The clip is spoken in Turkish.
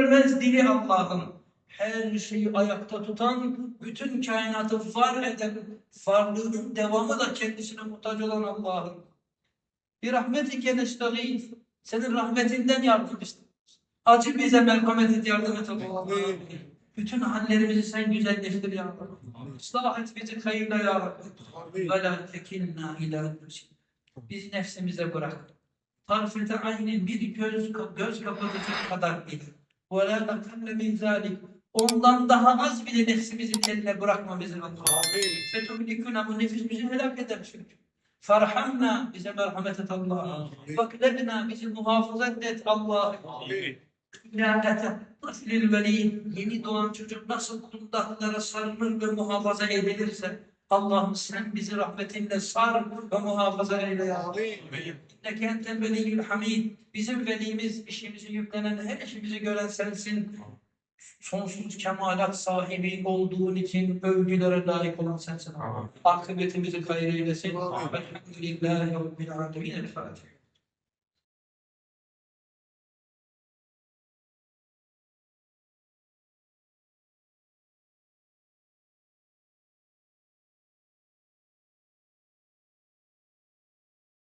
görmez dili Allah'ın. Her şeyi ayakta tutan, bütün kainatı var eden, varlığının devamı da kendisine muhtaç olan Allah'ın. Bir rahmetike nestağîz. Senin rahmetinden yardım istiyoruz. Acı bize merhamet et, yardım et Allah'ım. Bütün hallerimizi sen güzelleştir ya Rabbi. Islah et bizi hayırla ya Rabbi. Ve la tekilna ilâ nefsina. Biz nefsimize bırak. Tarfete aynin bir göz kapatıcı kadar bile. Ve la takille min zâlik. Ondan daha az bile nefsimizin eline bırakma bizi Allah. Fetublikuna, bu nefis bizi helak eder çünkü. Farhamna, bize merhamet et Allah. Faklebna, bizi muhafaza et Allah. Nasıl veli, yeni doğan çocuk nasıl kundaklara sarılır ve muhafaza edilirse, Allah'ım sen bizi rahmetinle sar ve muhafaza eyle ya Rabbi. İnneke enten veliyyül hamid. Bizim velimiz, işimizi yüklenen, her işimizi gören sensin. Sonsuz kemalat sahibi olduğun için övgülere layık olan sensin. Akıbetimizi hayır eylesin. Elhamdülillahi Rabbil alemin. El Fatiha.